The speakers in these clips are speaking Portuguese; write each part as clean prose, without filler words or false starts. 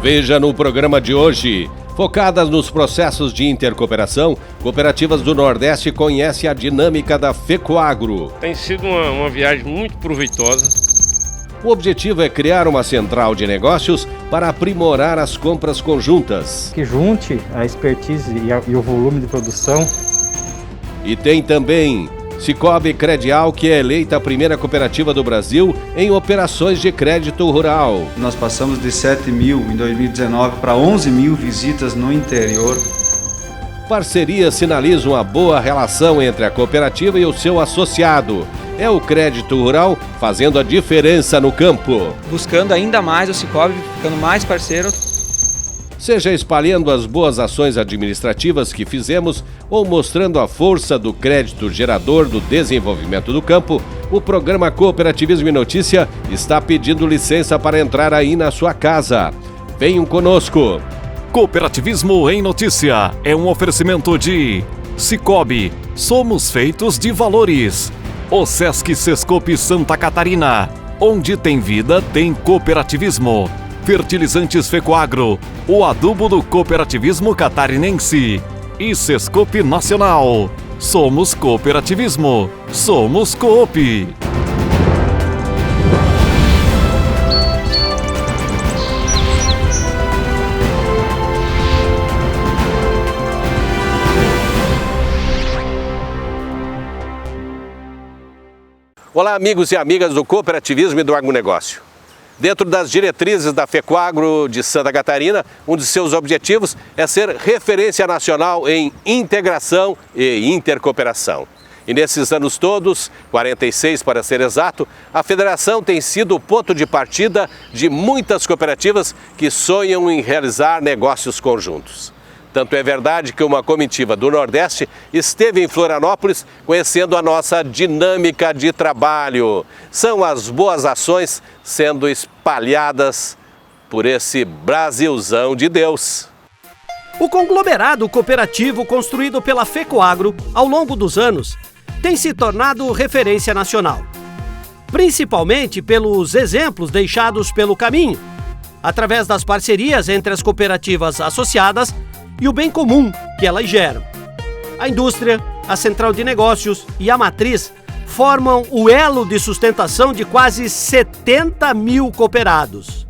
Veja no programa de hoje. Focadas nos processos de intercooperação, Cooperativas do Nordeste conhecem a dinâmica da FECOAGRO. Tem sido uma viagem muito proveitosa. O objetivo é criar uma central de negócios para aprimorar as compras conjuntas. Que junte a expertise e o volume de produção. E tem também Cicobi Credial, que é eleita a primeira cooperativa do Brasil em operações de crédito rural. Nós passamos de 7 mil em 2019 para 11 mil visitas no interior. Parcerias sinalizam uma boa relação entre a cooperativa e o seu associado. É o crédito rural fazendo a diferença no campo. Buscando ainda mais o Cicobi, ficando mais parceiro. Seja espalhando as boas ações administrativas que fizemos ou mostrando a força do crédito gerador do desenvolvimento do campo, o programa Cooperativismo em Notícia está pedindo licença para entrar aí na sua casa. Venham conosco! Cooperativismo em Notícia é um oferecimento de Cicobi, somos feitos de valores. O Sesc Sescope Santa Catarina, onde tem vida, tem cooperativismo. Fertilizantes FECOAGRO, o adubo do cooperativismo catarinense. E Sescope Nacional. Somos cooperativismo. Somos Coop. Olá, amigos e amigas do cooperativismo e do agronegócio. Dentro das diretrizes da FECOAGRO de Santa Catarina, um de seus objetivos é ser referência nacional em integração e intercooperação. E nesses anos todos, 46 para ser exato, a federação tem sido o ponto de partida de muitas cooperativas que sonham em realizar negócios conjuntos. Tanto é verdade que uma comitiva do Nordeste esteve em Florianópolis conhecendo a nossa dinâmica de trabalho. São as boas ações sendo espalhadas por esse Brasilzão de Deus. O conglomerado cooperativo construído pela FECOAGRO ao longo dos anos tem se tornado referência nacional, principalmente pelos exemplos deixados pelo caminho, através das parcerias entre as cooperativas associadas e o bem comum que elas geram. A indústria, a central de negócios e a matriz formam o elo de sustentação de quase 70 mil cooperados.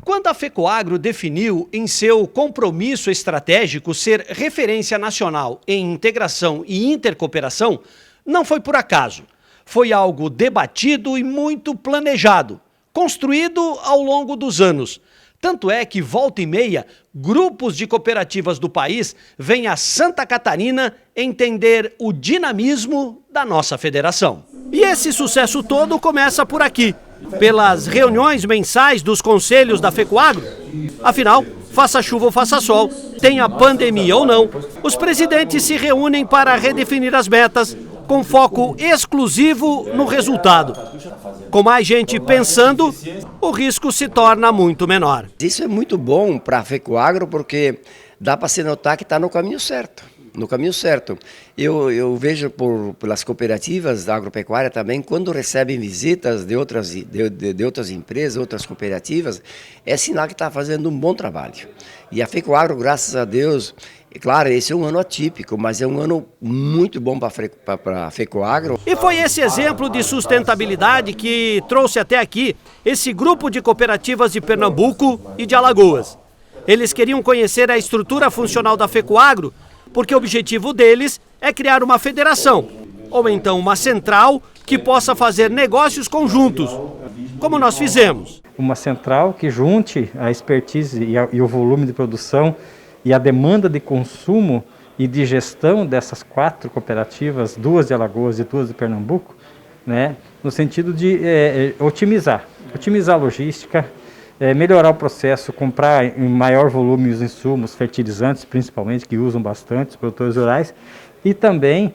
Quando a FECOAGRO definiu em seu compromisso estratégico ser referência nacional em integração e intercooperação, não foi por acaso. Foi algo debatido e muito planejado, construído ao longo dos anos. Tanto é que, volta e meia, grupos de cooperativas do país vêm a Santa Catarina entender o dinamismo da nossa federação. E esse sucesso todo começa por aqui, pelas reuniões mensais dos conselhos da FECOAGRO. Afinal, faça chuva ou faça sol, tenha pandemia ou não, os presidentes se reúnem para redefinir as metas, com foco exclusivo no resultado. Com mais gente pensando, o risco se torna muito menor. Isso é muito bom para a FECOAGRO porque dá para se notar que está no caminho certo. No caminho certo. Eu vejo pelas cooperativas da agropecuária também, quando recebem visitas de outras empresas, outras cooperativas, é sinal que está fazendo um bom trabalho. E a FECOAGRO, graças a Deus, claro, esse é um ano atípico, mas é um ano muito bom para a FECOAGRO. E foi esse exemplo de sustentabilidade que trouxe até aqui esse grupo de cooperativas de Pernambuco e de Alagoas. Eles queriam conhecer a estrutura funcional da FECOAGRO, porque o objetivo deles é criar uma federação, ou então uma central que possa fazer negócios conjuntos, como nós fizemos. Uma central que junte a expertise e o volume de produção e a demanda de consumo e de gestão dessas 4 cooperativas, 2 de Alagoas e 2 de Pernambuco, né, no sentido de otimizar a logística, melhorar o processo, comprar em maior volume os insumos, fertilizantes principalmente, que usam bastante os produtores rurais, e também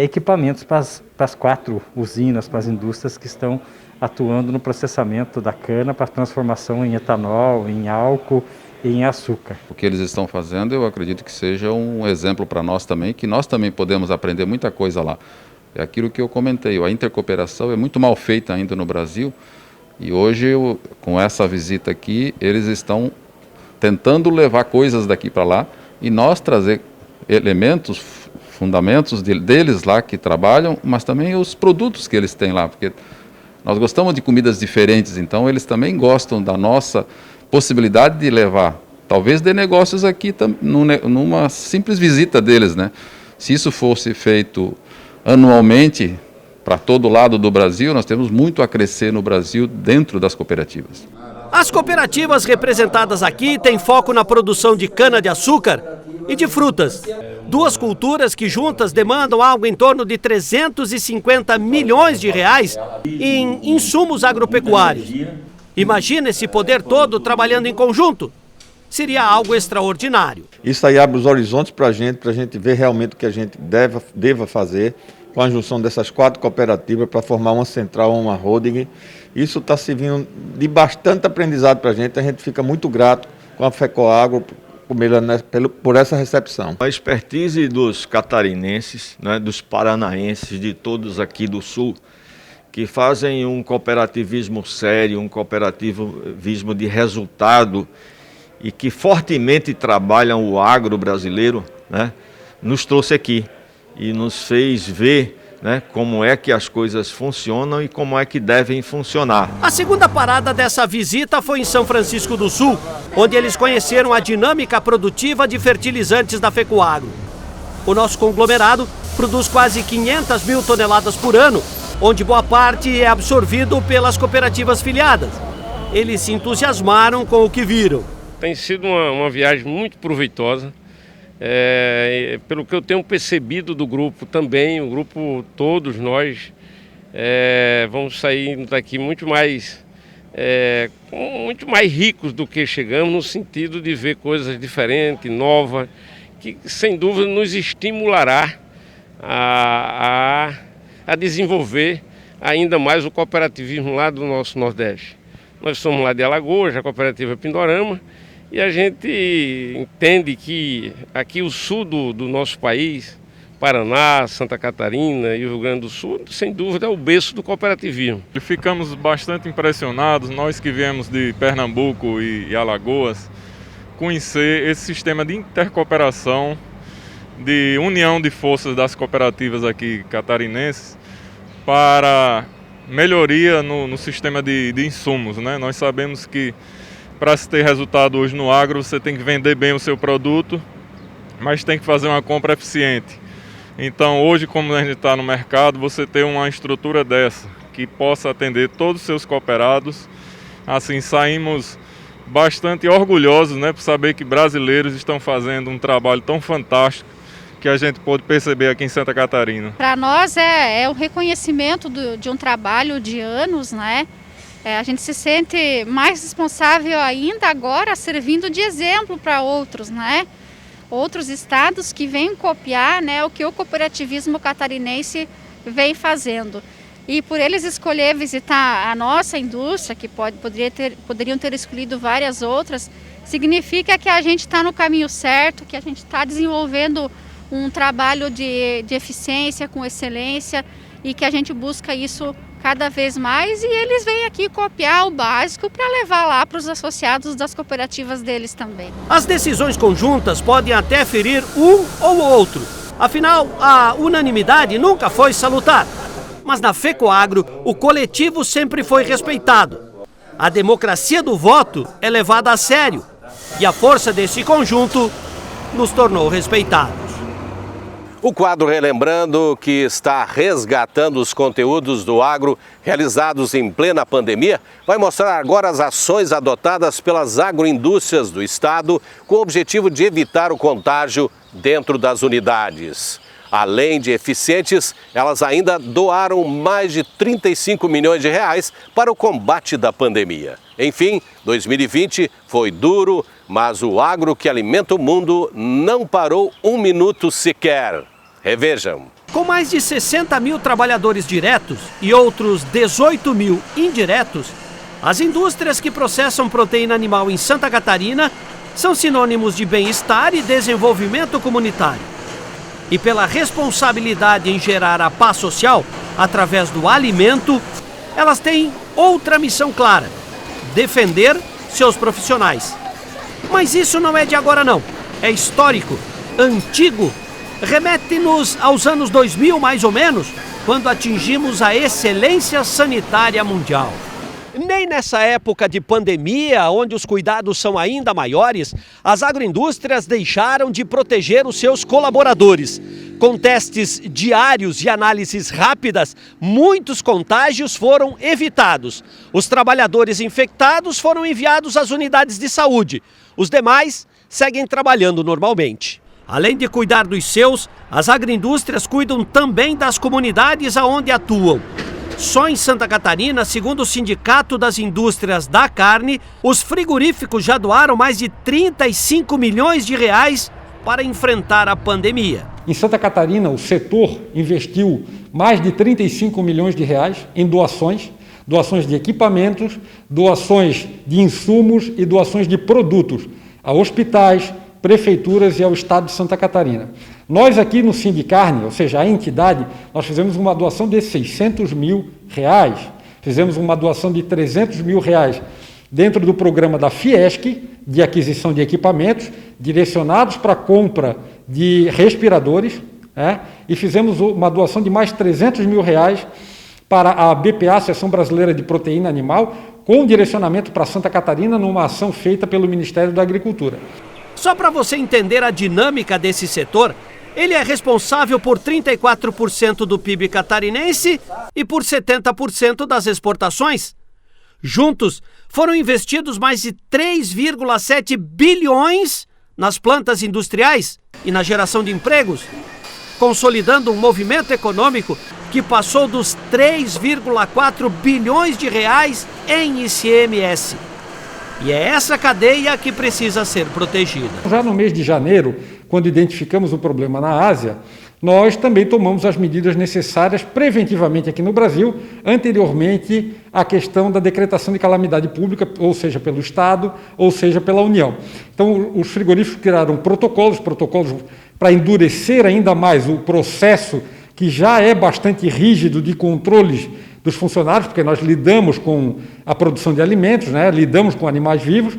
equipamentos para as 4 usinas, para as indústrias que estão atuando no processamento da cana para transformação em etanol, em álcool e em açúcar. O que eles estão fazendo, eu acredito que seja um exemplo para nós também, que nós também podemos aprender muita coisa lá. É aquilo que eu comentei, a intercooperação é muito mal feita ainda no Brasil, E hoje, com essa visita aqui, eles estão tentando levar coisas daqui para lá e nós trazer elementos, fundamentos deles lá que trabalham, mas também os produtos que eles têm lá, porque nós gostamos de comidas diferentes, então eles também gostam da nossa possibilidade de levar, talvez de negócios aqui numa simples visita deles, né? Se isso fosse feito anualmente para todo lado do Brasil, nós temos muito a crescer no Brasil dentro das cooperativas. As cooperativas representadas aqui têm foco na produção de cana-de-açúcar e de frutas. Duas culturas que juntas demandam algo em torno de 350 milhões de reais em insumos agropecuários. Imagina esse poder todo trabalhando em conjunto. Seria algo extraordinário. Isso aí abre os horizontes para a gente ver realmente o que a gente deva fazer com a junção dessas 4 cooperativas para formar uma central, uma holding. Isso está servindo de bastante aprendizado para a gente fica muito grato com a FECOAGRO por essa recepção. A expertise dos catarinenses, né, dos paranaenses, de todos aqui do Sul, que fazem um cooperativismo sério, um cooperativismo de resultado e que fortemente trabalham o agro brasileiro, né, nos trouxe aqui e nos fez ver, né, como é que as coisas funcionam e como é que devem funcionar. A segunda parada dessa visita foi em São Francisco do Sul, onde eles conheceram a dinâmica produtiva de fertilizantes da FECOAGRO. O nosso conglomerado produz quase 500 mil toneladas por ano, onde boa parte é absorvido pelas cooperativas filiadas. Eles se entusiasmaram com o que viram. Tem sido uma viagem muito proveitosa. Pelo que eu tenho percebido do grupo também, o grupo, todos nós, vamos sair daqui muito mais ricos do que chegamos, no sentido de ver coisas diferentes, novas, que sem dúvida nos estimulará a desenvolver ainda mais o cooperativismo lá do nosso Nordeste. Nós somos lá de Alagoas, a cooperativa Pindorama, e a gente entende que aqui o sul do nosso país, Paraná, Santa Catarina e o Rio Grande do Sul, sem dúvida é o berço do cooperativismo. Ficamos bastante impressionados, nós que viemos de Pernambuco e Alagoas, conhecer esse sistema de intercooperação, de união de forças das cooperativas aqui catarinenses para melhoria no sistema de insumos, né? Nós sabemos que para se ter resultado hoje no agro, você tem que vender bem o seu produto, mas tem que fazer uma compra eficiente. Então hoje, como a gente está no mercado, você ter uma estrutura dessa, que possa atender todos os seus cooperados. Assim, saímos bastante orgulhosos, né, por saber que brasileiros estão fazendo um trabalho tão fantástico que a gente pôde perceber aqui em Santa Catarina. Para nós é um reconhecimento de um trabalho de anos, né? A gente se sente mais responsável ainda agora, servindo de exemplo para outros, né? Outros estados que vêm copiar, né, o que o cooperativismo catarinense vem fazendo. E por eles escolher visitar a nossa indústria, que poderiam ter escolhido várias outras, significa que a gente está no caminho certo, que a gente está desenvolvendo um trabalho de eficiência, com excelência, e que a gente busca isso cada vez mais, e eles vêm aqui copiar o básico para levar lá para os associados das cooperativas deles também. As decisões conjuntas podem até ferir um ou outro. Afinal, a unanimidade nunca foi salutar. Mas na FECOAGRO, o coletivo sempre foi respeitado. A democracia do voto é levada a sério. E a força desse conjunto nos tornou respeitados. O quadro Relembrando, que está resgatando os conteúdos do agro realizados em plena pandemia, vai mostrar agora as ações adotadas pelas agroindústrias do estado com o objetivo de evitar o contágio dentro das unidades. Além de eficientes, elas ainda doaram mais de 35 milhões de reais para o combate da pandemia. Enfim, 2020 foi duro, mas o agro que alimenta o mundo não parou um minuto sequer. Revejam. Com mais de 60 mil trabalhadores diretos e outros 18 mil indiretos, as indústrias que processam proteína animal em Santa Catarina são sinônimos de bem-estar e desenvolvimento comunitário. E pela responsabilidade em gerar a paz social através do alimento, elas têm outra missão clara: defender seus profissionais. Mas isso não é de agora não, é histórico, antigo, remete-nos aos anos 2000 mais ou menos, quando atingimos a excelência sanitária mundial. Nem nessa época de pandemia, onde os cuidados são ainda maiores, as agroindústrias deixaram de proteger os seus colaboradores. Com testes diários e análises rápidas, muitos contágios foram evitados. Os trabalhadores infectados foram enviados às unidades de saúde. Os demais seguem trabalhando normalmente. Além de cuidar dos seus, as agroindústrias cuidam também das comunidades aonde atuam. Só em Santa Catarina, segundo o Sindicato das Indústrias da Carne, os frigoríficos já doaram mais de 35 milhões de reais para enfrentar a pandemia. Em Santa Catarina, o setor investiu mais de 35 milhões de reais em doações de equipamentos, doações de insumos e doações de produtos a hospitais, prefeituras e ao Estado de Santa Catarina. Nós aqui no Sindicarne, ou seja, a entidade, nós fizemos uma doação de 600 mil reais, fizemos uma doação de 300 mil reais dentro do programa da Fiesc, de aquisição de equipamentos, direcionados para a compra de respiradores, e fizemos uma doação de mais 300 mil reais para a BPA, Associação Brasileira de Proteína Animal, com direcionamento para Santa Catarina, numa ação feita pelo Ministério da Agricultura. Só para você entender a dinâmica desse setor, ele é responsável por 34% do PIB catarinense e por 70% das exportações. Juntos, foram investidos mais de 3,7 bilhões nas plantas industriais e na geração de empregos, consolidando um movimento econômico que passou dos 3,4 bilhões de reais em ICMS. E é essa cadeia que precisa ser protegida. Já no mês de janeiro, quando identificamos o problema na Ásia, nós também tomamos as medidas necessárias preventivamente aqui no Brasil, anteriormente à questão da decretação de calamidade pública, ou seja, pelo Estado, ou seja, pela União. Então, os frigoríficos criaram protocolos para endurecer ainda mais o processo, que já é bastante rígido, de controles dos funcionários, porque nós lidamos com a produção de alimentos, lidamos com animais vivos.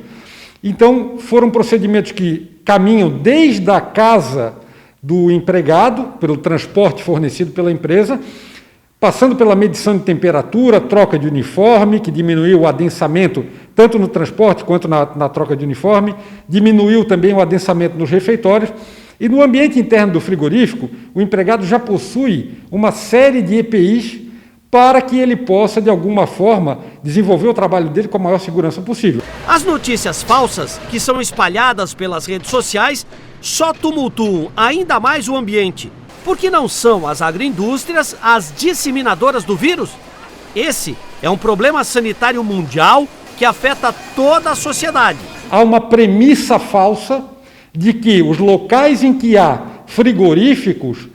Então, foram procedimentos que caminham desde a casa do empregado, pelo transporte fornecido pela empresa, passando pela medição de temperatura, troca de uniforme, que diminuiu o adensamento tanto no transporte quanto na troca de uniforme, diminuiu também o adensamento nos refeitórios. E no ambiente interno do frigorífico, o empregado já possui uma série de EPIs para que ele possa, de alguma forma, desenvolver o trabalho dele com a maior segurança possível. As notícias falsas, que são espalhadas pelas redes sociais, só tumultuam ainda mais o ambiente, porque não são as agroindústrias as disseminadoras do vírus. Esse é um problema sanitário mundial que afeta toda a sociedade. Há uma premissa falsa de que os locais em que há frigoríficos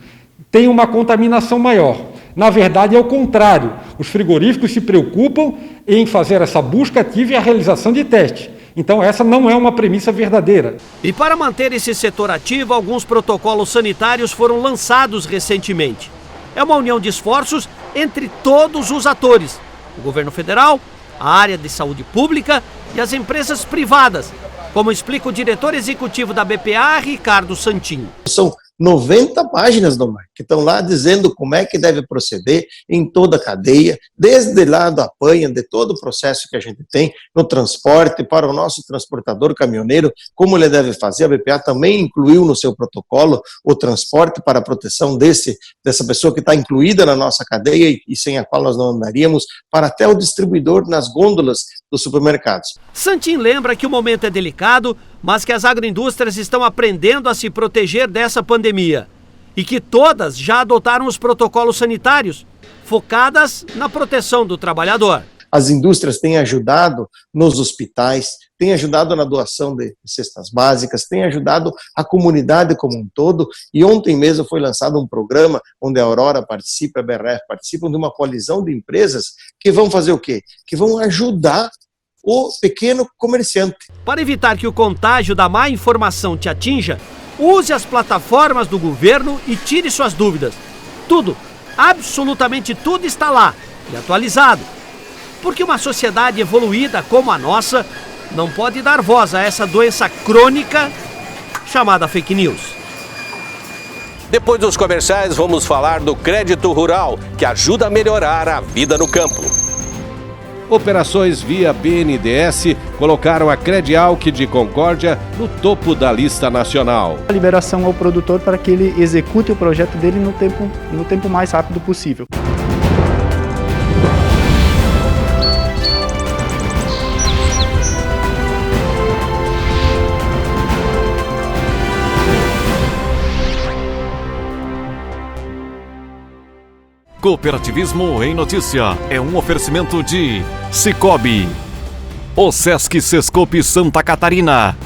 têm uma contaminação maior. Na verdade, é o contrário. Os frigoríficos se preocupam em fazer essa busca ativa e a realização de testes. Então, essa não é uma premissa verdadeira. E para manter esse setor ativo, alguns protocolos sanitários foram lançados recentemente. É uma união de esforços entre todos os atores: o governo federal, a área de saúde pública e as empresas privadas, como explica o diretor executivo da BPA, Ricardo Santin. São 90 páginas, Domar, que estão lá dizendo como é que deve proceder em toda a cadeia, desde lá do apanha, de todo o processo que a gente tem no transporte, para o nosso transportador caminhoneiro, como ele deve fazer. A BPA também incluiu no seu protocolo o transporte para a proteção dessa pessoa que está incluída na nossa cadeia e sem a qual nós não andaríamos, para até o distribuidor nas gôndolas dos supermercados. Santin lembra que o momento é delicado, mas que as agroindústrias estão aprendendo a se proteger dessa pandemia e que todas já adotaram os protocolos sanitários, focadas na proteção do trabalhador. As indústrias têm ajudado nos hospitais, têm ajudado na doação de cestas básicas, têm ajudado a comunidade como um todo, e ontem mesmo foi lançado um programa onde a Aurora participa, a BRF participam de uma coalizão de empresas que vão fazer o quê? Que vão ajudar o pequeno comerciante. Para evitar que o contágio da má informação te atinja, use as plataformas do governo e tire suas dúvidas. Tudo, absolutamente tudo está lá e atualizado. Porque uma sociedade evoluída como a nossa não pode dar voz a essa doença crônica chamada fake news. Depois dos comerciais, vamos falar do crédito rural, que ajuda a melhorar a vida no campo. Operações via BNDES colocaram a Credialc de Concórdia no topo da lista nacional. A liberação ao produtor para que ele execute o projeto dele no tempo mais rápido possível. Cooperativismo em Notícia é um oferecimento de Cicobi, OSESC Sescope Santa Catarina,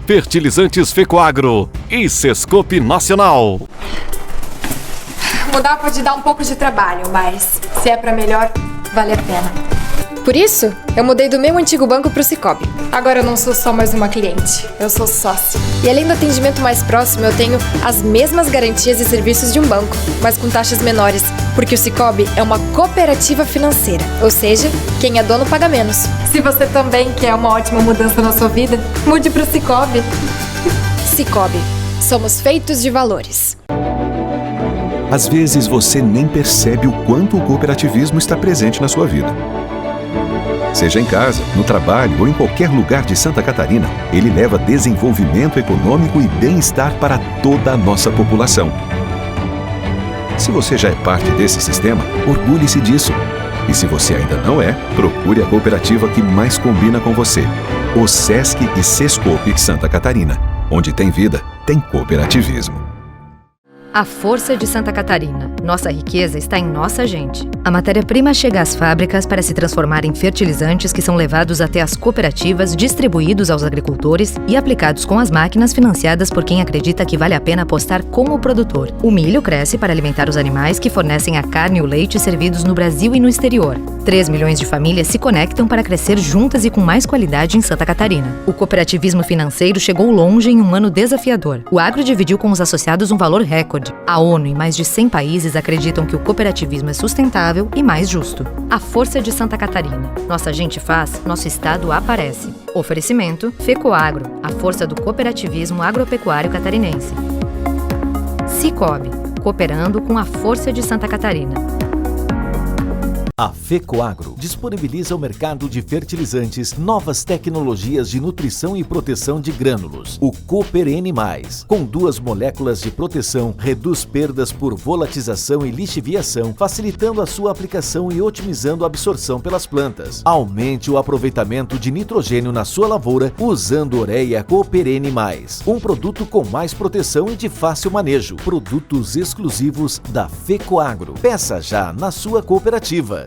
Fertilizantes Fecoagro e Sescope Nacional. Mudar pode dar um pouco de trabalho, mas se é pra melhor, vale a pena. Por isso, eu mudei do meu antigo banco pro Cicobi. Agora eu não sou só mais uma cliente, eu sou sócia. E além do atendimento mais próximo, eu tenho as mesmas garantias e serviços de um banco, mas com taxas menores, porque o Cicobi é uma cooperativa financeira, ou seja, quem é dono paga menos. Se você também quer uma ótima mudança na sua vida, mude pro Cicobi. Cicobi, somos feitos de valores. Às vezes você nem percebe o quanto o cooperativismo está presente na sua vida. Seja em casa, no trabalho ou em qualquer lugar de Santa Catarina, ele leva desenvolvimento econômico e bem-estar para toda a nossa população. Se você já é parte desse sistema, orgulhe-se disso. E se você ainda não é, procure a cooperativa que mais combina com você. OSESC e Sescope Santa Catarina. Onde tem vida, tem cooperativismo. A força de Santa Catarina. Nossa riqueza está em nossa gente. A matéria-prima chega às fábricas para se transformar em fertilizantes que são levados até as cooperativas, distribuídos aos agricultores e aplicados com as máquinas financiadas por quem acredita que vale a pena apostar com o produtor. O milho cresce para alimentar os animais que fornecem a carne e o leite servidos no Brasil e no exterior. 3 milhões de famílias se conectam para crescer juntas e com mais qualidade em Santa Catarina. O cooperativismo financeiro chegou longe em um ano desafiador. O agro dividiu com os associados um valor recorde. A ONU e mais de 100 países acreditam que o cooperativismo é sustentável e mais justo. A força de Santa Catarina. Nossa gente faz, nosso estado aparece. Oferecimento Fecoagro, a força do cooperativismo agropecuário catarinense. Cicobi, cooperando com a força de Santa Catarina. A Fecoagro disponibiliza ao mercado de fertilizantes novas tecnologias de nutrição e proteção de grânulos. O Cooper N+, com 2 moléculas de proteção, reduz perdas por volatização e lixiviação, facilitando a sua aplicação e otimizando a absorção pelas plantas. Aumente o aproveitamento de nitrogênio na sua lavoura usando ureia Cooper N+, um produto com mais proteção e de fácil manejo. Produtos exclusivos da Fecoagro. Peça já na sua cooperativa.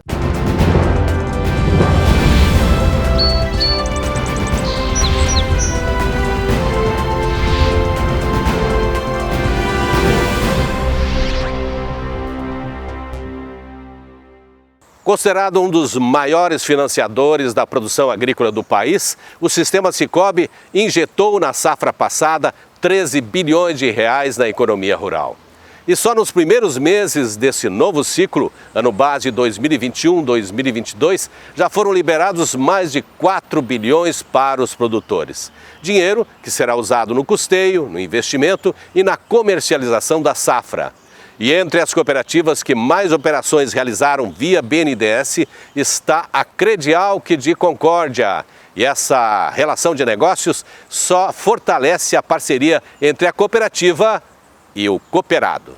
Considerado um dos maiores financiadores da produção agrícola do país, o sistema Cicobi injetou na safra passada 13 bilhões de reais na economia rural. E só nos primeiros meses desse novo ciclo, ano base 2021-2022, já foram liberados mais de 4 bilhões para os produtores. Dinheiro que será usado no custeio, no investimento e na comercialização da safra. E entre as cooperativas que mais operações realizaram via BNDES está a Credialc de Concórdia. E essa relação de negócios só fortalece a parceria entre a cooperativa e o cooperado.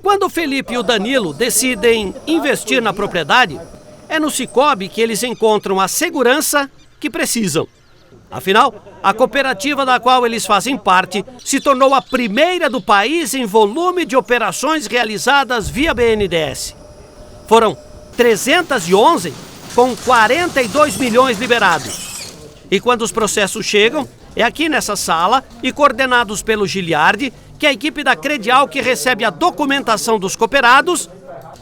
Quando o Felipe e o Danilo decidem investir na propriedade, é no Cicobi que eles encontram a segurança que precisam. Afinal, a cooperativa da qual eles fazem parte se tornou a primeira do país em volume de operações realizadas via BNDES. Foram 311 com 42 milhões liberados. E quando os processos chegam, é aqui nessa sala e coordenados pelo Giliardi que a equipe da Credialc recebe a documentação dos cooperados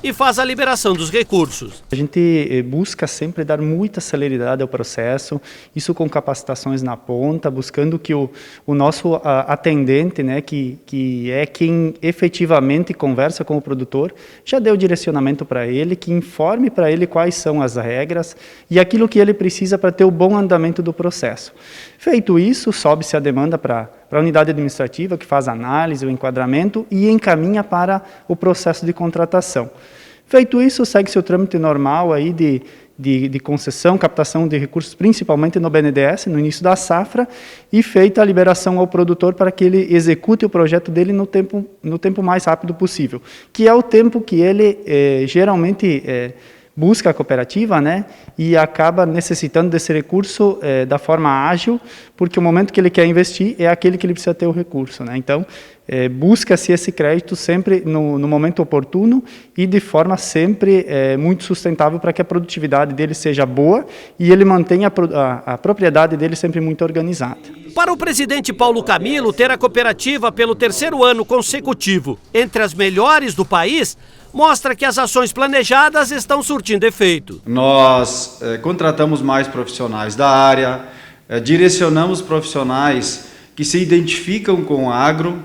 e faz a liberação dos recursos. A gente busca sempre dar muita celeridade ao processo, isso com capacitações na ponta, buscando que o nosso atendente, né, que é quem efetivamente conversa com o produtor, já dê o direcionamento para ele, que informe para ele quais são as regras e aquilo que ele precisa para ter o bom andamento do processo. Feito isso, sobe-se a demanda para a unidade administrativa, que faz a análise, o enquadramento e encaminha para o processo de contratação. Feito isso, segue-se o trâmite normal aí de concessão, captação de recursos, principalmente no BNDES, no início da safra, e feita a liberação ao produtor para que ele execute o projeto dele no tempo mais rápido possível, que é o tempo que ele geralmente busca a cooperativa, né, e acaba necessitando desse recurso da forma ágil, porque o momento que ele quer investir é aquele que ele precisa ter o recurso, né? Então, busca-se esse crédito sempre no momento oportuno e de forma sempre muito sustentável para que a produtividade dele seja boa e ele mantenha a propriedade dele sempre muito organizada. Para o presidente Paulo Camilo, ter a cooperativa pelo 3º ano consecutivo entre as melhores do país mostra que as ações planejadas estão surtindo efeito. Nós contratamos mais profissionais da área, direcionamos profissionais que se identificam com o agro,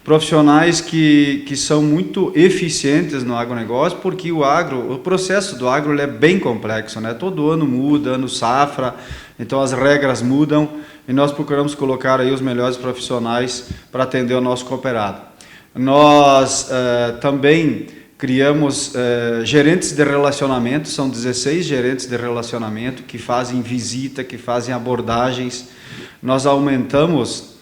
profissionais que são muito eficientes no agronegócio, porque o processo do agro é bem complexo, né? Todo ano muda, ano safra, então as regras mudam e nós procuramos colocar aí os melhores profissionais para atender o nosso cooperado. Nós também criamos gerentes de relacionamento, são 16 gerentes de relacionamento que fazem visita, que fazem abordagens. Nós aumentamos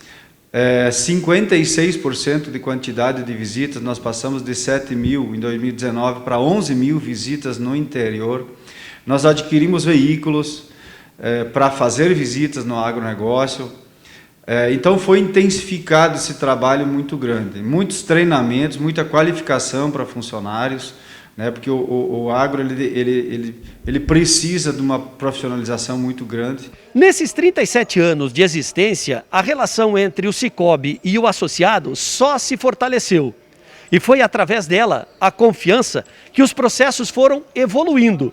56% de quantidade de visitas, nós passamos de 7 mil em 2019 para 11 mil visitas no interior. Nós adquirimos veículos para fazer visitas no agronegócio. Então foi intensificado esse trabalho muito grande, muitos treinamentos, muita qualificação para funcionários, né, porque o agro ele precisa de uma profissionalização muito grande. Nesses 37 anos de existência, a relação entre o Sicobi e o associado só se fortaleceu. E foi através dela, a confiança, que os processos foram evoluindo.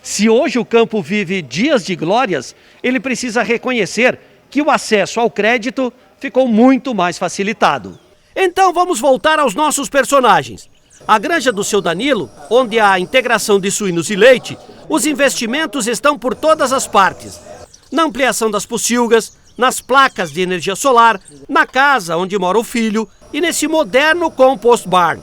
Se hoje o campo vive dias de glórias, ele precisa reconhecer que o acesso ao crédito ficou muito mais facilitado. Então vamos voltar aos nossos personagens. A granja do seu Danilo, onde há a integração de suínos e leite, os investimentos estão por todas as partes. Na ampliação das pocilgas, nas placas de energia solar, na casa onde mora o filho e nesse moderno compost barn.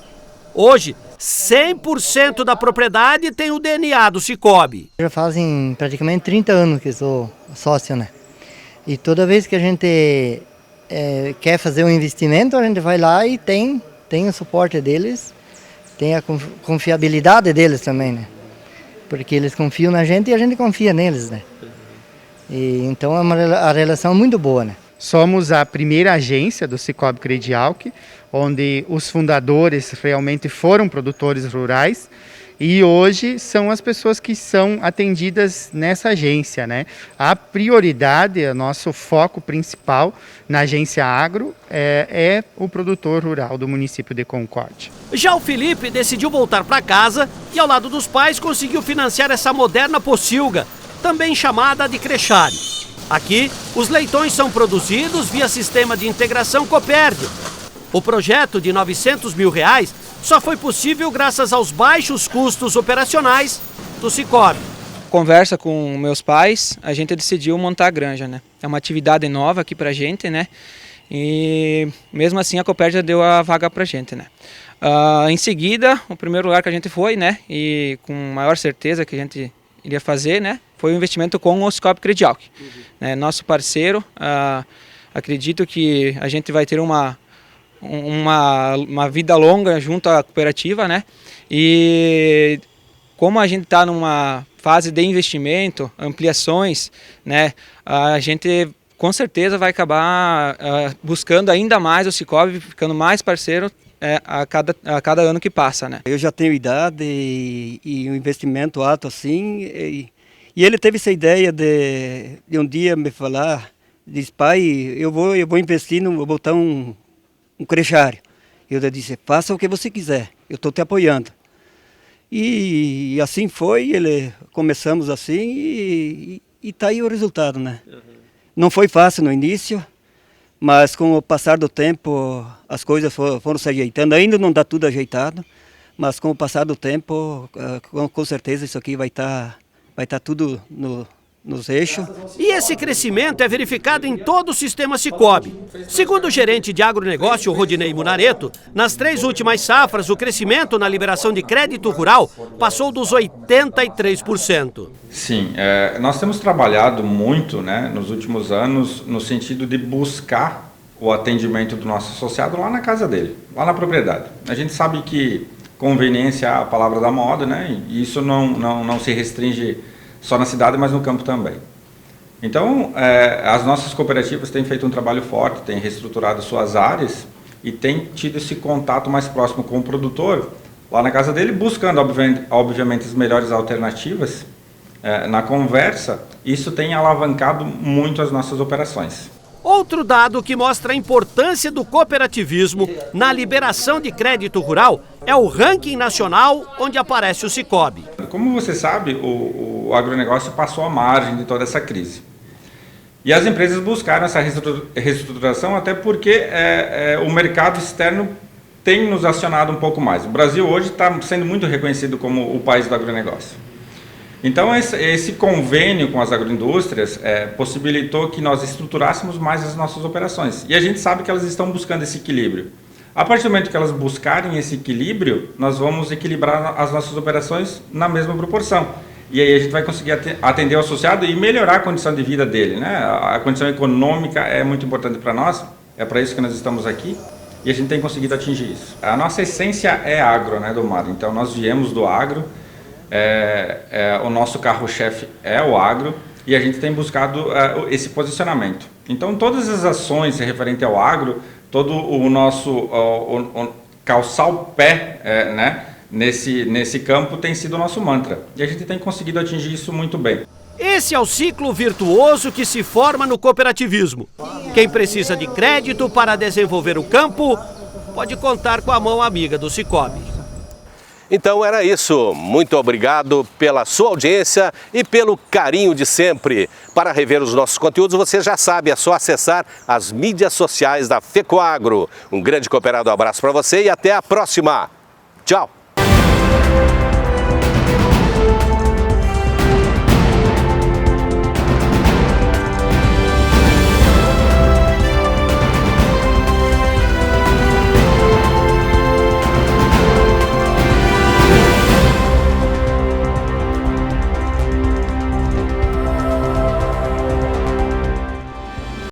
Hoje, 100% da propriedade tem o DNA do Sicobi. Já fazem praticamente 30 anos que sou sócio, né? E toda vez que a gente quer fazer um investimento, a gente vai lá e tem o suporte deles, tem a confiabilidade deles também, né? Porque eles confiam na gente e a gente confia neles, né? E, então a relação é muito boa, né? Somos a primeira agência do Sicobi Credialc, onde os fundadores realmente foram produtores rurais e hoje são as pessoas que são atendidas nessa agência, né? A prioridade, o nosso foco principal na agência agro é o produtor rural do município de Concórdia. Já o Felipe decidiu voltar para casa e ao lado dos pais conseguiu financiar essa moderna pocilga, também chamada de crechário. Aqui, os leitões são produzidos via sistema de integração Copérdio. O projeto de R$900 mil só foi possível graças aos baixos custos operacionais do Sicobi. Conversa com meus pais, a gente decidiu montar a granja, né? É uma atividade nova aqui pra gente, né? E mesmo assim a Copérdia deu a vaga pra gente, né? Em seguida, o primeiro lugar que a gente foi, né? E com maior certeza que a gente iria fazer, né? Foi o investimento com o Sicobi Credialc. Nosso parceiro, acredito que a gente vai ter uma vida longa junto à cooperativa, né? E como a gente está numa fase de investimento, ampliações, né? A gente com certeza vai acabar buscando ainda mais o Sicobi, ficando mais parceiro a cada ano que passa, né? Eu já tenho idade e um investimento alto assim, e ele teve essa ideia de um dia me falar, disse, pai, eu vou investir, vou botar um crechário. Eu disse, faça o que você quiser, eu estou te apoiando. E assim foi, começamos assim e está aí o resultado, né? Não foi fácil no início, mas com o passar do tempo as coisas foram se ajeitando. Ainda não está tudo ajeitado, mas com o passar do tempo, com certeza isso aqui vai estar tudo nos eixos. E esse crescimento é verificado em todo o sistema Sicoob. Segundo o gerente de agronegócio, Rodinei Munareto, nas 3 últimas safras, o crescimento na liberação de crédito rural passou dos 83%. Sim, nós temos trabalhado muito, né, nos últimos anos no sentido de buscar o atendimento do nosso associado lá na casa dele, lá na propriedade. A gente sabe que conveniência é a palavra da moda, né, e isso não se restringe só na cidade, mas no campo também. Então, as nossas cooperativas têm feito um trabalho forte, têm reestruturado suas áreas e têm tido esse contato mais próximo com o produtor, lá na casa dele, buscando, obviamente, as melhores alternativas na conversa. Isso tem alavancado muito as nossas operações. Outro dado que mostra a importância do cooperativismo na liberação de crédito rural é o ranking nacional onde aparece o Sicoob. Como você sabe, o agronegócio passou à margem de toda essa crise. E as empresas buscaram essa reestruturação até porque o mercado externo tem nos acionado um pouco mais. O Brasil hoje está sendo muito reconhecido como o país do agronegócio. Então, esse convênio com as agroindústrias possibilitou que nós estruturássemos mais as nossas operações. E a gente sabe que elas estão buscando esse equilíbrio. A partir do momento que elas buscarem esse equilíbrio, nós vamos equilibrar as nossas operações na mesma proporção. E aí a gente vai conseguir atender o associado e melhorar a condição de vida dele, né? A condição econômica é muito importante para nós, é para isso que nós estamos aqui. E a gente tem conseguido atingir isso. A nossa essência é agro, né, Domar? Então, nós viemos do agro. O nosso carro-chefe é o agro e a gente tem buscado esse posicionamento. Então, todas as ações referentes ao agro, todo o nosso calçar o pé né, nesse campo tem sido o nosso mantra. E a gente tem conseguido atingir isso muito bem. Esse é o ciclo virtuoso que se forma no cooperativismo. Quem precisa de crédito para desenvolver o campo pode contar com a mão amiga do Sicoob. Então era isso. Muito obrigado pela sua audiência e pelo carinho de sempre. Para rever os nossos conteúdos, você já sabe, é só acessar as mídias sociais da FECOAGRO. Um grande cooperado abraço para você e até a próxima. Tchau!